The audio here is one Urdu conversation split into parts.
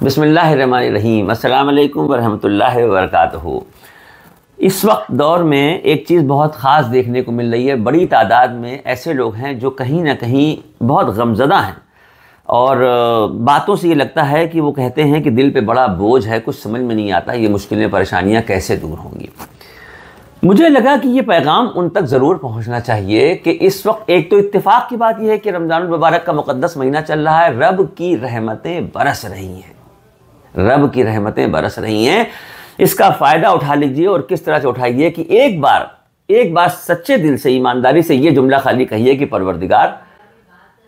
بسم اللہ الرحمن الرحیم۔ السلام علیکم ورحمۃ اللہ وبرکاتہ۔ اس وقت دور میں ایک چیز بہت خاص دیکھنے کو مل رہی ہے۔ بڑی تعداد میں ایسے لوگ ہیں جو کہیں نہ کہیں بہت غمزدہ ہیں، اور باتوں سے یہ لگتا ہے کہ وہ کہتے ہیں کہ دل پہ بڑا بوجھ ہے، کچھ سمجھ میں نہیں آتا یہ مشکلیں پریشانیاں کیسے دور ہوں گی۔ مجھے لگا کہ یہ پیغام ان تک ضرور پہنچنا چاہیے کہ اس وقت ایک تو اتفاق کی بات یہ ہے کہ رمضان المبارک کا مقدس مہینہ چل رہا ہے، رب کی رحمتیں برس رہی ہیں، رب کی رحمتیں برس رہی ہیں۔ اس کا فائدہ اٹھا لیجئے، اور کس طرح سے اٹھائیے کہ ایک بار سچے دل سے، ایمانداری سے یہ جملہ خالی کہیے کہ پروردگار،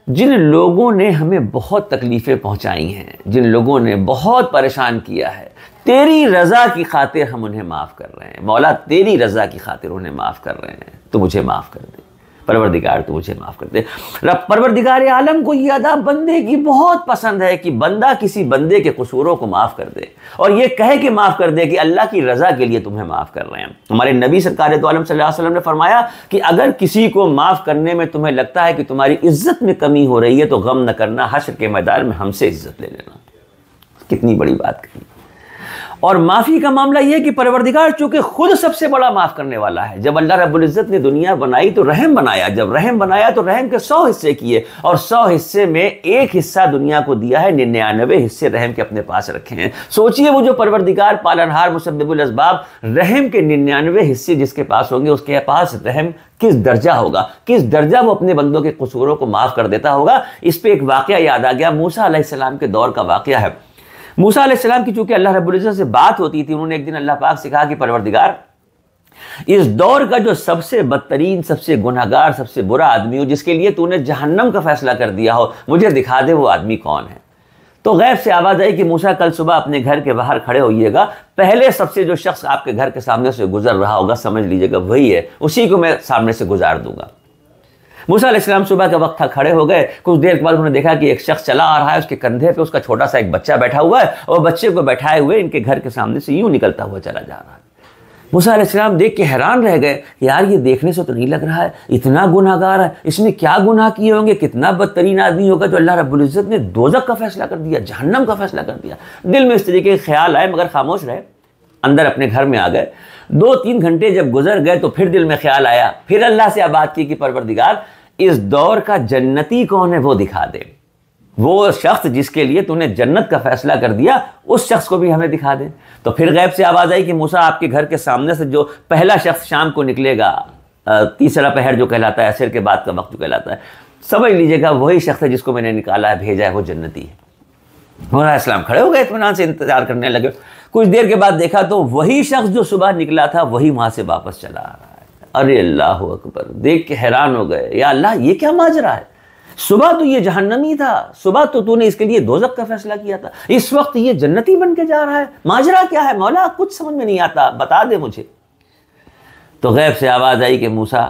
جن لوگوں نے ہمیں بہت تکلیفیں پہنچائی ہیں، جن لوگوں نے بہت پریشان کیا ہے، تیری رضا کی خاطر ہم انہیں معاف کر رہے ہیں۔ مولا تیری رضا کی خاطر انہیں معاف کر رہے ہیں، تو مجھے معاف کر دے پروردگار، تو مجھے معاف کر دے۔ رب پروردگار عالم کو یہ ادا بندے کی بہت پسند ہے کہ بندہ کسی بندے کے قصوروں کو معاف کر دے، اور یہ کہے کہ معاف کر دے کہ اللہ کی رضا کے لیے تمہیں معاف کر رہے ہیں۔ ہمارے نبی سرکار دو عالم صلی اللہ علیہ وسلم نے فرمایا کہ اگر کسی کو معاف کرنے میں تمہیں لگتا ہے کہ تمہاری عزت میں کمی ہو رہی ہے تو غم نہ کرنا، حشر کے میدان میں ہم سے عزت لے لینا۔ کتنی بڑی بات کہی۔ اور معافی کا معاملہ یہ کہ پروردگار چونکہ خود سب سے بڑا معاف کرنے والا ہے، جب اللہ رب العزت نے دنیا بنائی تو رحم بنایا، جب رحم بنایا تو رحم کے 100 حصے کیے، اور 100 حصے میں ایک حصہ دنیا کو دیا ہے، 99 حصے رحم کے اپنے پاس رکھے ہیں۔ سوچئے وہ جو پروردگار پالنہار مسبب الاسباب، رحم کے 99 حصے جس کے پاس ہوں گے، اس کے پاس رحم کس درجہ ہوگا، کس درجہ وہ اپنے بندوں کے قصوروں کو معاف کر دیتا ہوگا۔ اس پہ ایک واقعہ یاد آ گیا، موسیٰ علیہ السلام کے دور کا واقعہ ہے۔ موسیٰ علیہ السلام کی چونکہ اللہ رب العزت سے بات ہوتی تھی، انہوں نے ایک دن اللہ پاک سے کہا کہ پروردگار، اس دور کا جو سب سے بدترین، سب سے گناہگار، سب سے برا آدمی ہو، جس کے لیے تو نے جہنم کا فیصلہ کر دیا ہو، مجھے دکھا دے وہ آدمی کون ہے۔ تو غیب سے آواز آئی کہ موسیٰ کل صبح اپنے گھر کے باہر کھڑے ہوئیے گا، پہلے سب سے جو شخص آپ کے گھر کے سامنے سے گزر رہا ہوگا، سمجھ لیجئے گا وہی ہے، اسی کو میں سامنے سے گزار دوں گا۔ موسیٰ علیہ السلام صبح کا وقت تھا، کھڑے ہو گئے۔ کچھ دیر کے بعد انہوں نے دیکھا کہ ایک شخص چلا آ رہا ہے، اس کے کندھے پہ اس کا چھوٹا سا ایک بچہ بیٹھا ہوا ہے، اور بچے کو بیٹھائے ہوئے ان کے گھر کے سامنے سے یوں نکلتا ہوا چلا جا رہا ہے۔ موسیٰ علیہ السلام دیکھ کے حیران رہ گئے، یار یہ دیکھنے سے تو نہیں لگ رہا ہے اتنا گناہ گار ہے، اس نے کیا گناہ کیے ہوں گے، کتنا بدترین آدمی ہوگا جو اللہ رب العزت نے دوزخ کا فیصلہ کر دیا، جہنم کا فیصلہ کر دیا۔ دل میں اس طریقے کے خیال آئے، مگر خاموش رہے، اندر اپنے گھر میں آ گئے۔ 2-3 گھنٹے جب گزر گئے تو پھر دل میں خیال آیا، پھر اللہ سے بات کی کہ پروردگار، اس دور کا جنتی کون ہے وہ دکھا دے، وہ شخص جس کے لیے تو نے جنت کا فیصلہ کر دیا، اس شخص کو بھی ہمیں دکھا دے۔ تو پھر غیب سے آواز آئی کہ موسیٰ، آپ کے گھر کے سامنے سے جو پہلا شخص شام کو نکلے گا، تیسرا پہر جو کہلاتا ہے، عصر کے بعد کا وقت جو کہلاتا ہے، سمجھ لیجئے گا وہی شخص ہے جس کو میں نے نکالا ہے، بھیجا ہے، وہ جنتی ہے۔ موسیٰ علیہ السلام کھڑے ہو گئے، اطمینان سے انتظار کرنے لگے۔ کچھ دیر کے بعد دیکھا تو وہی شخص جو صبح نکلا تھا وہی وہاں سے واپس چلا آ رہا ہے۔ ارے اللہ اکبر، دیکھ کے حیران ہو گئے، یا اللہ یہ کیا ماجرا ہے، صبح تو یہ جہنمی تھا، صبح تو نے اس کے لیے دوزخ کا فیصلہ کیا تھا، اس وقت یہ جنتی بن کے جا رہا ہے، ماجرا کیا ہے مولا، کچھ سمجھ میں نہیں آتا، بتا دے مجھے۔ تو غیب سے آواز آئی کہ موسیٰ،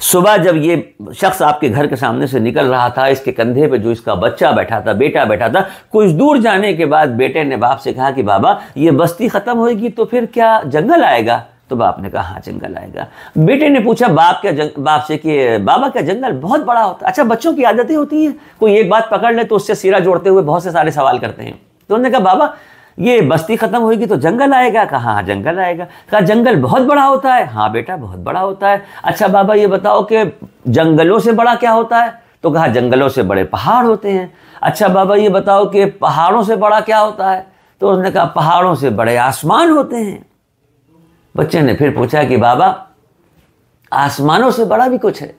صبح جب یہ شخص آپ کے گھر کے سامنے سے نکل رہا تھا، اس کے کندھے پہ جو اس کا بچہ بیٹھا تھا، بیٹا بیٹھا تھا، کچھ دور جانے کے بعد بیٹے نے باپ سے کہا کہ بابا یہ بستی ختم ہوئے گی تو پھر کیا جنگل آئے گا؟ تو باپ نے کہا ہاں جنگل آئے گا۔ بیٹے نے پوچھا باپ سے کہ بابا کیا جنگل بہت بڑا ہوتا ہے؟ اچھا بچوں کی عادتیں ہوتی ہیں، کوئی ایک بات پکڑ لے تو اس سے سیرا جوڑتے ہوئے بہت سے سارے سوال کرتے ہیں۔ تو انہوں نے کہا بابا یہ بستی ختم ہوئے گی تو جنگل آئے گا؟ کہا ہاں جنگل آئے گا۔ کہا جنگل بہت بڑا ہوتا ہے؟ ہاں بیٹا بہت بڑا ہوتا ہے۔ اچھا بابا یہ بتاؤ کہ جنگلوں سے بڑا کیا ہوتا ہے؟ تو کہا جنگلوں سے بڑے پہاڑ ہوتے ہیں۔ اچھا بابا یہ بتاؤ کہ پہاڑوں سے بڑا کیا ہوتا ہے؟ تو انہوں نے کہا پہاڑوں سے بڑے آسمان ہوتے ہیں۔ بچے نے پھر پوچھا کہ بابا آسمانوں سے بڑا بھی کچھ ہے؟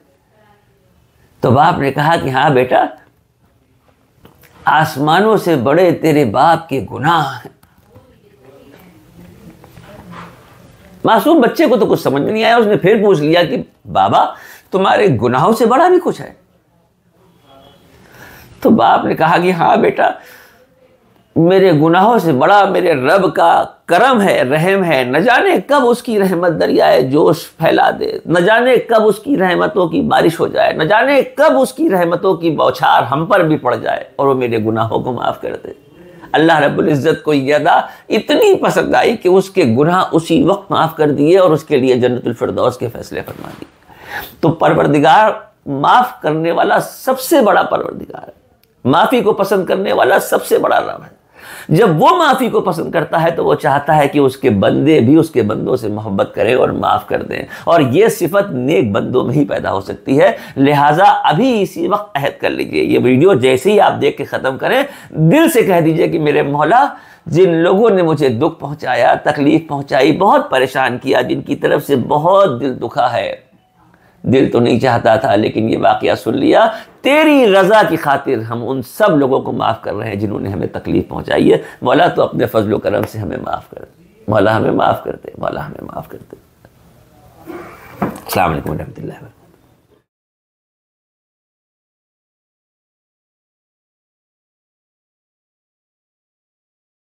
تو باپ نے کہا کہ ہاں بیٹا آسمانوں سے بڑے تیرے باپ کے گناہ ہیں۔ معصوم بچے کو تو کچھ سمجھ میں نہیں آیا، اس نے پھر پوچھ لیا کہ بابا تمہارے گناہوں سے بڑا بھی کچھ ہے؟ تو باپ نے کہا کہ ہاں بیٹا میرے گناہوں سے بڑا میرے رب کا کرم ہے، رحم ہے، نہ جانے کب اس کی رحمت دریائے جوش پھیلا دے، نہ جانے کب اس کی رحمتوں کی بارش ہو جائے، نہ جانے کب اس کی رحمتوں کی بوچھار ہم پر بھی پڑ جائے اور وہ میرے گناہوں کو معاف کر دے۔ اللہ رب العزت کو یہ ادا اتنی پسند آئی کہ اس کے گناہ اسی وقت معاف کر دیے اور اس کے لیے جنت الفردوس کے فیصلے فرما دیے۔ تو پروردگار معاف کرنے والا سب سے بڑا پروردگار ہے، معافی کو پسند کرنے والا سب سے بڑا رب ہے۔ جب وہ معافی کو پسند کرتا ہے تو وہ چاہتا ہے کہ اس کے بندے بھی اس کے بندوں سے محبت کریں اور معاف کر دیں، اور یہ صفت نیک بندوں میں ہی پیدا ہو سکتی ہے۔ لہٰذا ابھی اسی وقت عہد کر لیجئے، یہ ویڈیو جیسے ہی آپ دیکھ کے ختم کریں دل سے کہہ دیجئے کہ میرے مولا، جن لوگوں نے مجھے دکھ پہنچایا، تکلیف پہنچائی، بہت پریشان کیا، جن کی طرف سے بہت دل دکھا ہے، دل تو نہیں چاہتا تھا لیکن یہ واقعہ سن لیا، تیری رضا کی خاطر ہم ان سب لوگوں کو معاف کر رہے ہیں جنہوں نے ہمیں تکلیف پہنچائی ہے۔ مولا تو اپنے فضل و کرم سے ہمیں معاف کر دے، مولا ہمیں معاف کر دے، مولا ہمیں معاف کر دے۔ السلام علیکم ورحمۃ اللہ وبرکاتہ۔